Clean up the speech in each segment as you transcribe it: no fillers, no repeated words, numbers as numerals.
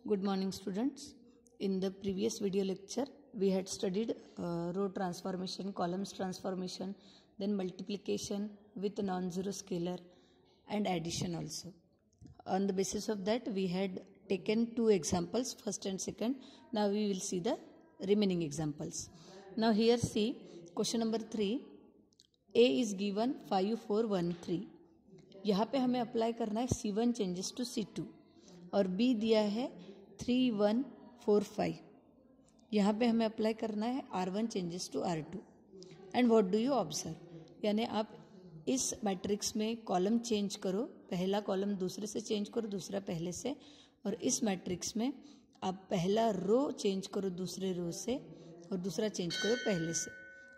Good morning, students. In the previous video lecture, we had studied row transformation, columns transformation, then multiplication with non-zero scalar and addition also. On the basis of that, we had taken two examples, first and second. Now we will see the remaining examples. Now here see question number 3. A is given 5, 4, 1, 3. यहाँ पे हमें apply करना है C1 changes to C2 और B दिया है 3, 1, 4, 5. यहाँ पे हमें अप्लाई करना है R1 changes to R2. And what do you observe, यानी आप इस मैट्रिक्स में कॉलम चेंज करो, पहला कॉलम दूसरे से चेंज करो, दूसरा पहले से, और इस मैट्रिक्स में आप पहला रो चेंज करो दूसरे रो से और दूसरा चेंज करो पहले से,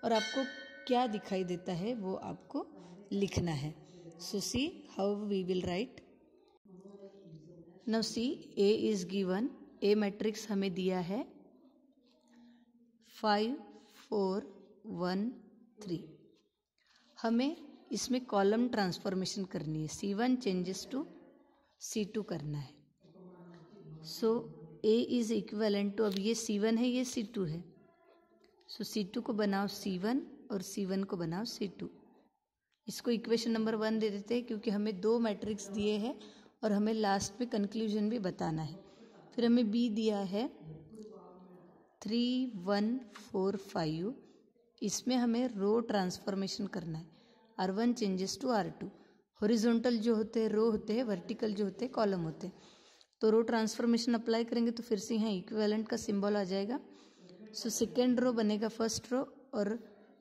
और आपको क्या दिखाई देता है वो आपको लिखना है. So see how we will write. Now see A is given. A matrix हमें दिया है 5, 4, 1, 3. हमें इसमें कॉलम ट्रांसफॉर्मेशन करनी है, C1 चेंजेस टू C2 करना है. सो A इज इक्विवेलेंट टू, अब ये C1 है, ये C2 है. सो C2 को बनाओ C1 और C1 को बनाओ C2. इसको इक्वेशन नंबर 1 दे देते हैं क्योंकि हमें दो मैट्रिक्स दिए हैं और हमें लास्ट में कंक्लूजन भी बताना है. फिर हमें B दिया है 3, 1, 4, 5. इसमें हमें रो ट्रांसफॉर्मेशन करना है, R1 changes to R2. Horizontal जो होते हैं रो होते हैं, वर्टिकल जो होते हैं कॉलम होते हैं. तो रो ट्रांसफॉर्मेशन अप्लाई करेंगे तो फिर से यहाँ इक्विवेलेंट का सिंबल आ जाएगा. सो सेकेंड रो बनेगा फर्स्ट रो और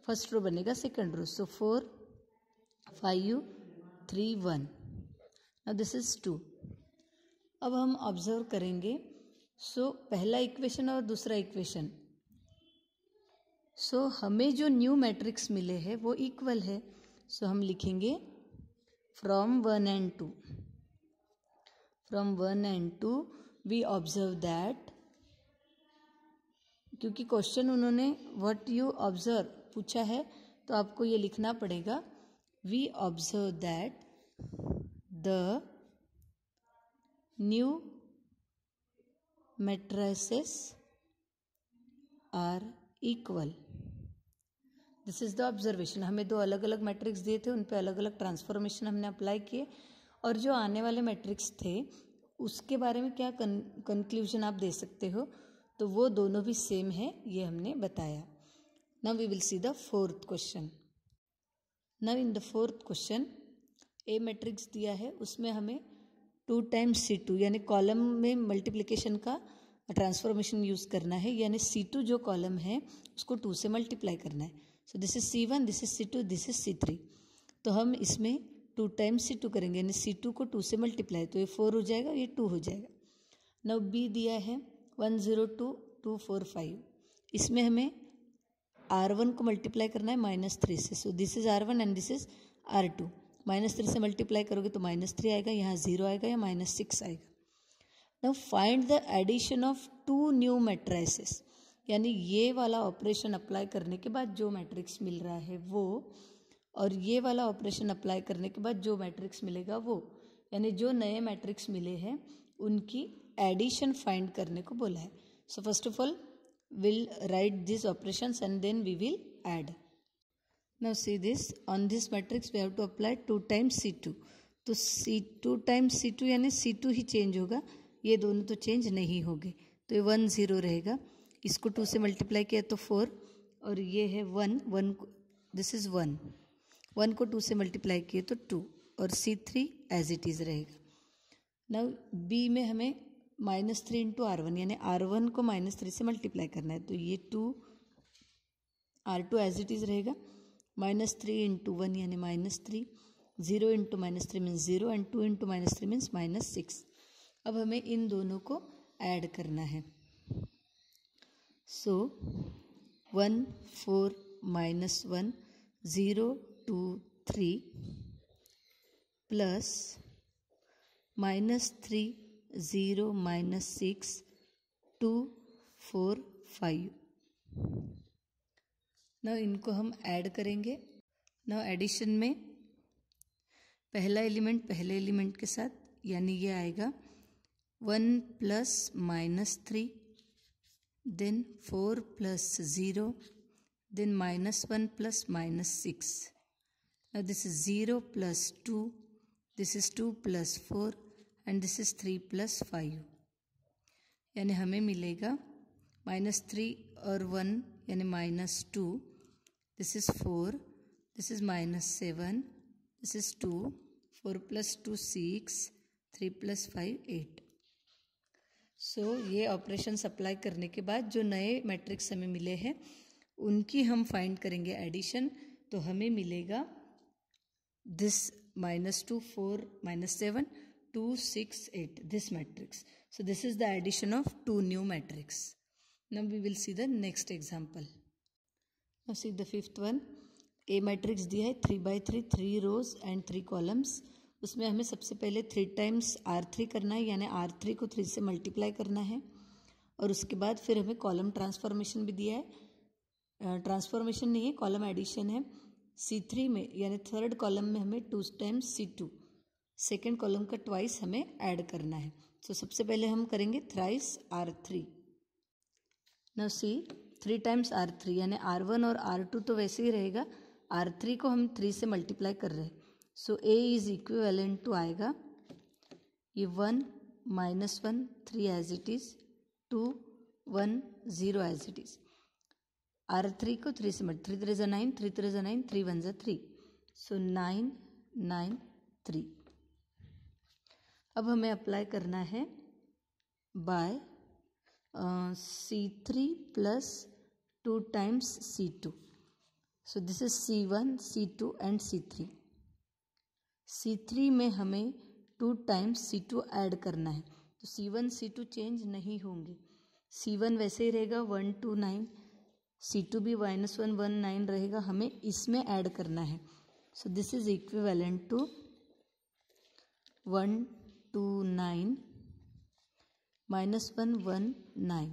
फर्स्ट रो बनेगा second row. So 4, 5, 3, 1. Now this is 2. अब हम ऑब्जर्व करेंगे. सो पहला इक्वेशन और दूसरा इक्वेशन, सो हमें जो न्यू मैट्रिक्स मिले हैं वो इक्वल है. सो हम लिखेंगे from 1 and 2. From 1 and 2 we observe that, क्योंकि क्वेश्चन उन्होंने व्हाट यू ऑब्जर्व पूछा है तो आपको ये लिखना पड़ेगा. We observe that the new matrices are equal. This is the observation. हमें दो अलग अलग मैट्रिक्स दिए थे, उन पे अलग अलग ट्रांसफॉर्मेशन हमने अप्लाई किए, और जो आने वाले मैट्रिक्स थे उसके बारे में क्या कंक्लूजन आप दे सकते हो, तो वो दोनों भी सेम है, ये हमने बताया. Now we will see the fourth question. Now in the fourth question, A matrix दिया है, उसमें हमें 2 times C2 यानी कॉलम में मल्टीप्लिकेशन का ट्रांसफॉर्मेशन यूज़ करना है, यानी C2 जो कॉलम है उसको 2 से मल्टीप्लाई करना है. So this is C1, this is C2, this is C3. तो हम इसमें 2 times C2 करेंगे, यानी C2 को 2 से मल्टीप्लाई, तो ये 4 हो जाएगा, ये 2 हो जाएगा. नाउ B दिया है 1, 0, 2, 2, 4, 5. इसमें हमें R1 को मल्टीप्लाई करना है -3 से. सो this is R1 and this is R2. -3 से मल्टीप्लाई करोगे तो -3 आएगा, यहाँ 0 आएगा या -6 आएगा. Now find the addition of 2 new matrices, यानी ये वाला ऑपरेशन अप्लाई करने के बाद जो मैट्रिक्स मिल रहा है वो, और ये वाला ऑपरेशन अप्लाई करने के बाद जो मैट्रिक्स मिलेगा वो, यानी जो नए मैट्रिक्स मिले हैं उनकी एडिशन फाइंड करने को बोला है. So first of all we'll write these operations and then we will add. Now see this, on this matrix we have to apply 2 times C2. तो C2 times C2 यानी C2 ही change होगा, ये दोनों तो चेंज नहीं होंगे. तो ये 1, 0 रहेगा. इसको 2 से मल्टीप्लाई किया तो 4, और ये है 1, 1 दिस इज 1, 1 को 2 से मल्टीप्लाई किए तो 2, और C3 एज इट इज़ रहेगा. नाउ B में हमें -3 इंटू R1 यानी R1 को -3 से मल्टीप्लाई करना है, तो ये 2, R2 एज इट इज़ रहेगा. -3 इंटू 1 यानी -3, 0 into -3 means 0, and 2 into -3 means -6. अब हमें इन दोनों को ऐड करना है. सो 1, 4, -1, 0, 2, 3 प्लस -3, 0, -6, 2, 4, 5. नाउ इनको हम ऐड करेंगे. नाउ एडिशन में पहला एलिमेंट पहले एलिमेंट के साथ, यानी ये आएगा 1 plus minus 3, then 4 plus 0, then minus 1 plus minus 6. Now this is 0 plus 2, this is 2 plus 4 and this is 3 plus 5. यानी हमें मिलेगा -3 और 1 यानी -2, this is 4, this is -7, this is 2, 4 plus 2 6, 3 plus 5 8. सो ये ऑपरेशन अप्लाई करने के बाद जो नए मैट्रिक्स हमें मिले हैं उनकी हम फाइंड करेंगे एडिशन, तो हमें मिलेगा this -2 4 -7 2 6 8 this matrix. So this is the addition of 2 new matrix. Now we will see the next example. Now see the fifth one. A matrix दिया है 3/3 3 रोज एंड 3 कॉलम्स. उसमें हमें सबसे पहले 3 टाइम्स R3 करना है, यानी R3 को 3 से मल्टीप्लाई करना है. और उसके बाद फिर हमें कॉलम ट्रांसफॉर्मेशन भी दिया है. ट्रांसफॉर्मेशन नहीं है, कॉलम एडिशन है. C3 में यानी थर्ड कॉलम में हमें 2 टाइम्स C2 सेकेंड कॉलम का ट्वाइस हमें ऐड करना है. तो सबसे पहले हम करेंगे thrice R3. Now see 3 times R3 यानी R1 और R2 तो वैसे ही रहेगा, R3 को हम 3 से मल्टीप्लाई कर रहे हैं. So A is equivalent to आएगा ये 1 -1 3 as it is, 2 1 0 as it is. R3 को 3 से मल्टीप्लाई, 3 3 9 3 3 9 3 1 3. सो 9 9 3. अब हमें अप्लाई करना है by C3 plus 2 times C2. So this is C1 C2 and C3. C3 में हमें 2 टाइम्स C2 ऐड करना है, तो C1 C2 चेंज नहीं होंगे. C1 वैसे ही रहेगा 1 2 9, C2 भी -1 1 9 रहेगा. हमें इसमें ऐड करना है. So this is equivalent to 1 2 9 -1 1 9.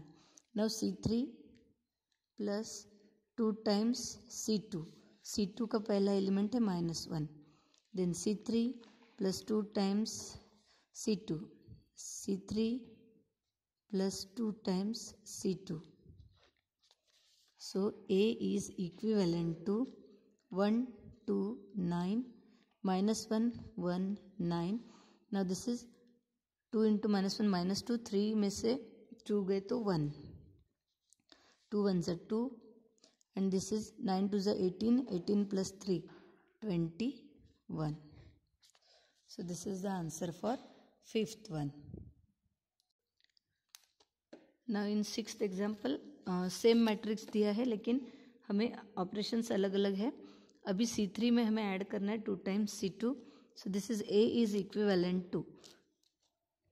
Now C3 plus 2 times C2. C2 का पहला एलिमेंट है -1. Then C3 plus 2 times C2. C3 plus 2 times C2. So A is equivalent to 1 2 9 -1 1 9. Now this is 2 into -1 -2, 3 में से 2 गए तो 1, 2 1s are 2 and this is 9 2s are 18, 18 plus 3 21. So this is the answer for fifth one. Now in sixth example same matrix दिया है लेकिन हमें operations अलग अलग है. अभी C3 में हमें ऐड करना है 2 times C2. So this is A is equivalent to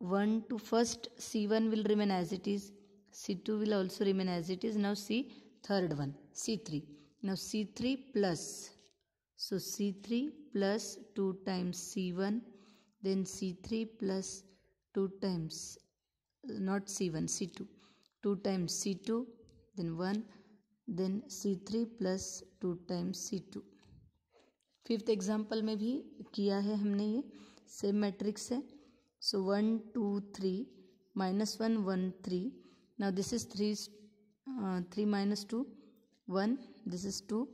1 to first C1 will remain as it is, C2 will also remain as it is. Now see third one C3. Now C3 plus, so C3 plus 2 times C1, then C3 plus 2 times, not C1, C2, 2 times C2, then 1, then C3 plus 2 times C2. Fifth example में भी किया है हमने, ये same matrix है. सो 1 2 3 -1 1 3. Now this is 3 minus 2 1, this is 2,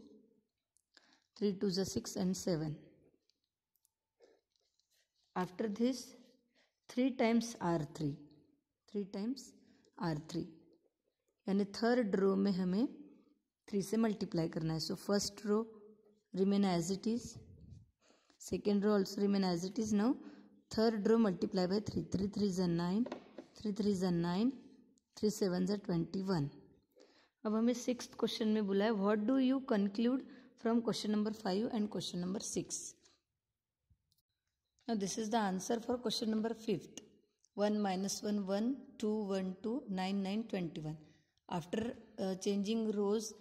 3 2s are 6 and 7. After this 3 times R3, 3 times R3 यानी third row में हमें 3 से मल्टीप्लाई करना है. So first row remain as it is, second row also remain as it is. Now third row multiply by 3, 3 3s are 9, 3 3s are 9, 3 7s are 21. अब हमें sixth question में बोला है what do you conclude from question number 5 and question number 6. Now this is the answer for question number 5th. 1 - 1 1, 2 1 2, 9 9 21. After changing rows,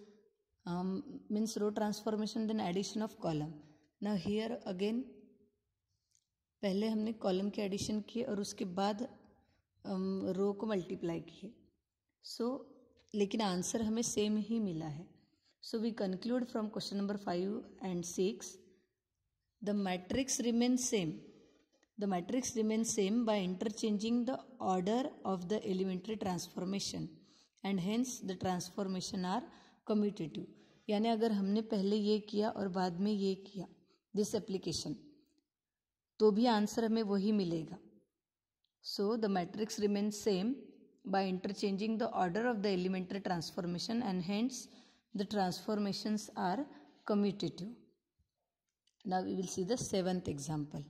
means row transformation, then addition of column. Now here again पहले हमने column के addition किए और उसके बाद रो को multiply किए. सो लेकिन आंसर हमें सेम ही मिला है. So we conclude from question number 5 and 6 the matrix remains same. The matrix remains same by interchanging the order of the elementary transformation and hence the transformation are commutative. यानी अगर हमने पहले ये किया और बाद में ये किया दिस एप्लीकेशन तो भी आंसर हमें वही मिलेगा. So the matrix remains same by interchanging the order of the elementary transformation and hence the transformations are commutative. Now we will see the seventh example.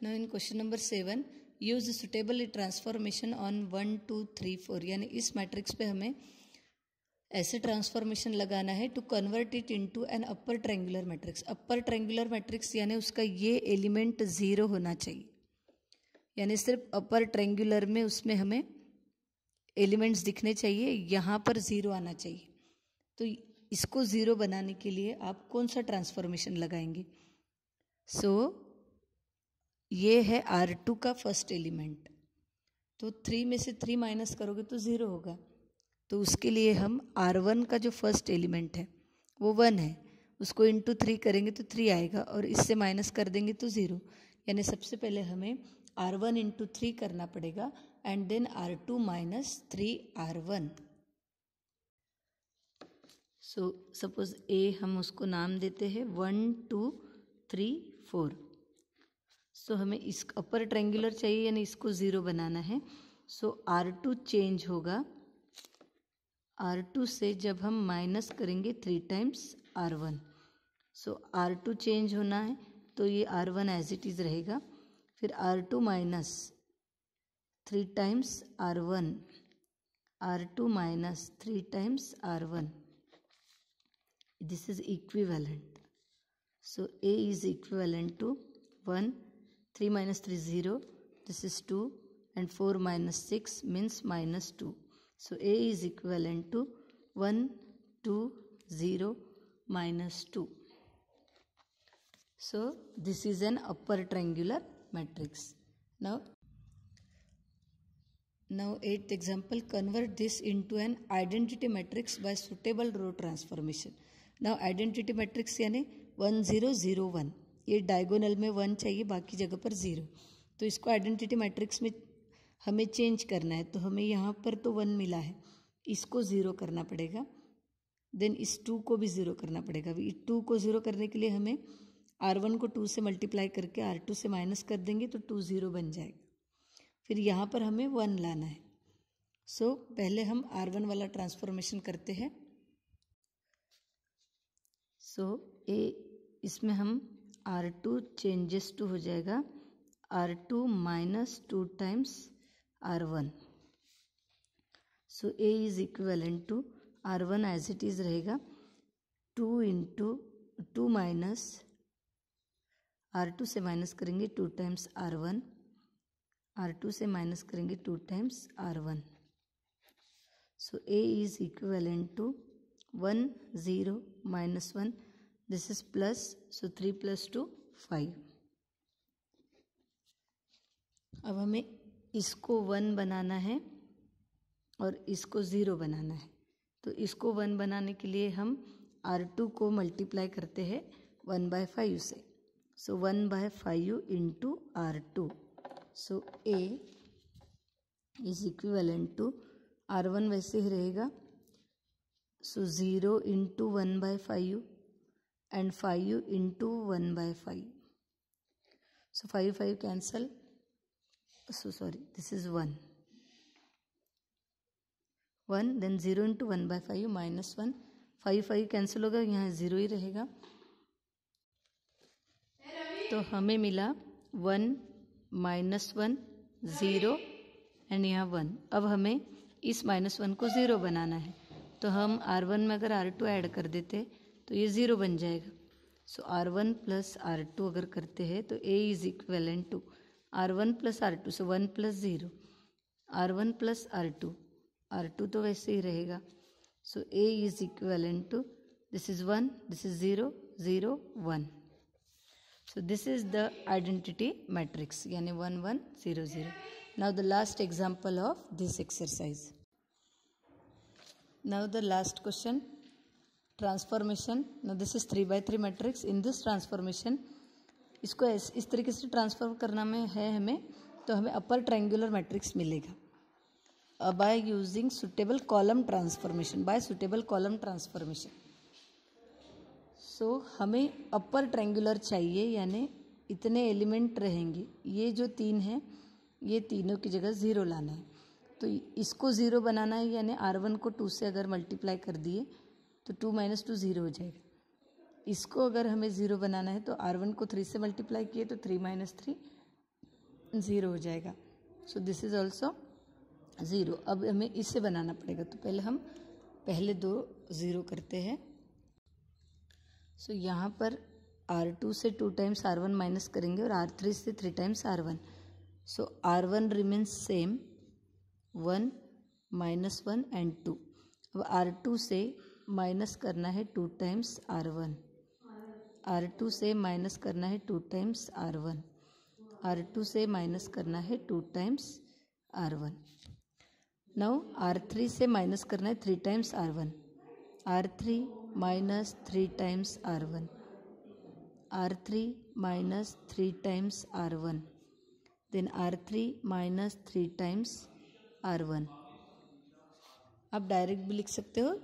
Now in question number 7, use suitable transformation on 1, 2, 3, 4. यानी इस matrix पे हमें ऐसे transformation लगाना है to convert it into an upper triangular matrix. Upper triangular matrix यानी उसका ये एलिमेंट 0 होना चाहिए. यानी सिर्फ अपर ट्रायंगुलर में उसमें हमें एलिमेंट्स दिखने चाहिए, यहाँ पर 0 आना चाहिए. तो इसको 0 बनाने के लिए आप कौन सा ट्रांसफॉर्मेशन लगाएंगे? सो ये है R2 का फर्स्ट एलिमेंट. तो 3 में से 3 माइनस करोगे तो 0 होगा. तो उसके लिए हम R1 का जो फर्स्ट एलिमेंट है वो 1 है, उसको इंटू 3 करेंगे तो 3 आएगा और इससे माइनस कर देंगे तो 0. यानी सबसे पहले हमें R1 इंटू 3 करना पड़ेगा and then R2 minus 3R1. So suppose A हम उसको नाम देते हैं 1, 2, 3, 4. सो हमें इस अपर ट्रायंगुलर चाहिए यानी इसको 0 बनाना है. सो R2 चेंज होगा. R2 से जब हम माइनस करेंगे 3 टाइम्स R1. सो R2 चेंज होना है तो ये R1 एज इट इज़ रहेगा. फिर R2 minus 3 times R1, R2 minus 3 times R1. This is equivalent. So A is equivalent to 1, 3 minus 3 0, this is 2 and 4 minus 6 means minus 2. So A is equivalent to 1, 2, 0, minus 2. So this is an upper triangular matrix. Now 8th example, convert this into an identity matrix by suitable row transformation. Now identity matrix यानी 1, 0, 0, 1. ये diagonal में 1 चाहिए, बाकी जगह पर 0. तो इसको identity matrix में हमें चेंज करना है. तो हमें यहाँ पर तो 1 मिला है, इसको 0 करना पड़ेगा. देन इस 2 को भी 0 करना पड़ेगा. अभी 2 को 0 करने के लिए हमें R1 को 2 से मल्टीप्लाई करके R2 से माइनस कर देंगे तो 2 0 बन जाएगा. फिर यहाँ पर हमें 1 लाना है. सो पहले हम R1 वाला ट्रांसफॉर्मेशन करते हैं. सो इसमें हम R2 चेंजेस टू हो जाएगा R2 minus 2 times R1. So A is equivalent to R1 as it is रहेगा 2 इंटू 2 माइनस R2 से माइनस करेंगे 2 टाइम्स R1, R2 से माइनस करेंगे 2 times R1. So A is equivalent to 1, 0, minus 1. This is plus, so 3 plus 2, 5. अब हमें इसको 1 बनाना है और इसको 0 बनाना है. तो इसको 1 बनाने के लिए हम R2 को मल्टीप्लाई करते हैं 1/5 से. So 1/5 into R2. So A is equivalent to R1 वैसे ही रहेगा. So 0 into 1/5 and 5 into 1/5. So 5 cancel. So sorry, this is 1. 1 then 0 into 1/5 minus 1. 5 cancel होगा, यहाँ 0 ही रहेगा. तो हमें मिला 1 minus 1 0 एंड यहाँ 1. अब हमें इस -1 को 0 बनाना है. तो हम R1 में अगर R2 ऐड कर देते तो ये 0 बन जाएगा. सो R1 प्लस R2 अगर करते हैं तो A is equivalent to R1 plus R2. So 1 plus 0 R1 plus R2. R2 तो वैसे ही रहेगा. So A is equivalent to this is 1, this is 0, 0, 1. So this is the identity matrix यानी 1, 1, 0, 0. Now the last example of this exercise. Now the last question, transformation. Now this is 3/3 matrix. In this transformation, इसको इस तरीके से transfer करना में है हमें, तो हमें अपर ट्रायंगुलर मैट्रिक्स मिलेगा by using suitable column transformation. So हमें अपर ट्रायंगुलर चाहिए, यानी इतने एलिमेंट रहेंगे, ये जो 3 हैं ये तीनों की जगह 0 लाना है। तो इसको 0 बनाना है, यानी R1 को 2 से अगर मल्टीप्लाई कर दिए तो 2 - 2 0 हो जाएगा। इसको अगर हमें 0 बनाना है तो R1 को 3 से मल्टीप्लाई किए तो 3 - 3 0 हो जाएगा। सो दिस इज ऑल्सो 0। अब हमें इसे बनाना पड़ेगा, तो पहले हम पहले 2 0 करते हैं। सो यहाँ पर R2 से 2 टाइम्स R1 माइनस करेंगे और R3 से 3 times R1। So R1 remains same, 1 - 1 and 2। अब R2 से माइनस करना है 2 टाइम्स R1, R2 से माइनस करना है 2 टाइम्स R1, R2 से माइनस करना है 2 टाइम्स R1। नाउ R3 से माइनस करना है 3 times R1, R3 minus 3 times R1, R3 minus 3 times R1, then R3 minus 3 times R1। आप डायरेक्ट भी लिख सकते हो,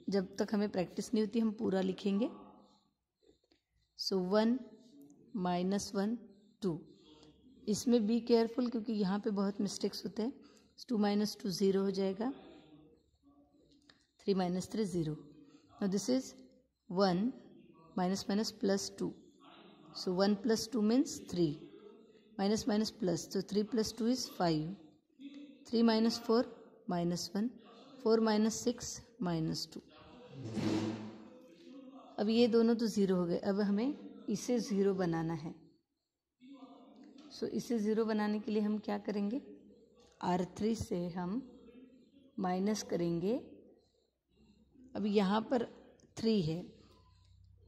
जब तक हमें प्रैक्टिस नहीं होती हम पूरा लिखेंगे। सो 1 - 1 2। इसमें बी केयरफुल, क्योंकि यहाँ पे बहुत मिस्टेक्स होते हैं। 2 - 2 0 हो जाएगा, 3 - 3 0। Now this is 1 - plus 2। So 1 + 2 means 3, minus plus, तो 3 + 2 इज 5, 3 - 4 -1, 4 - 6 -2। अब ये दोनों तो 0 हो गए। अब हमें इसे 0 बनाना है। सो इसे 0 बनाने के लिए हम क्या करेंगे, R3 से हम माइनस करेंगे। अब यहाँ पर 3 है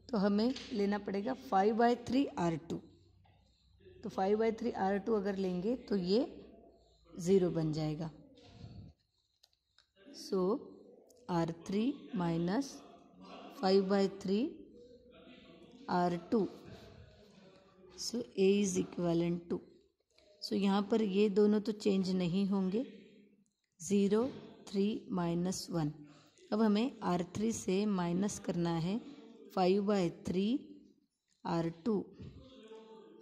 तो हमें लेना पड़ेगा 5/3 R2। तो 5/3 R2 अगर लेंगे तो ये 0 बन जाएगा। So R3 minus 5/3 R2, so A is equivalent to. So यहाँ पर ये दोनों तो चेंज नहीं होंगे, 0 3 -1। अब हमें R3 से माइनस करना है 5/3 R2,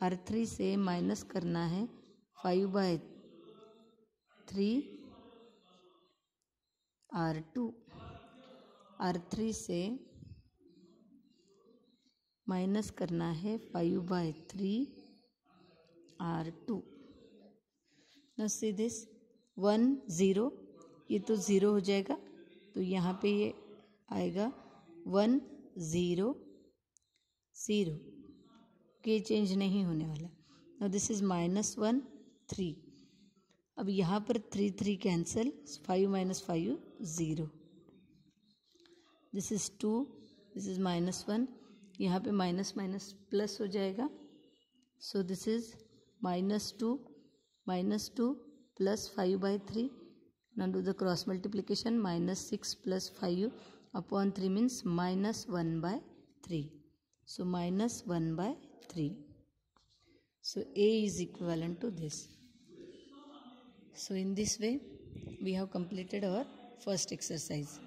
R3 से माइनस करना है 5/3 R2, R3 से माइनस करना है 5/3 R2। नाउ सी दिस 1 0, ये तो 0 हो जाएगा, तो यहाँ पे ये आएगा 1 0 0, ये चेंज नहीं होने वाला। Now this is -1 3। अब यहाँ पर 3 3 cancel, 5 - 5 0। This is 2, this is -1, यहाँ पे माइनस माइनस प्लस हो जाएगा। सो this is -2 plus 5/3। Now do the cross multiplication, -6 + 5/3 means -1/3। So -1/3. So A is equivalent to this. So in this way we have completed our first exercise.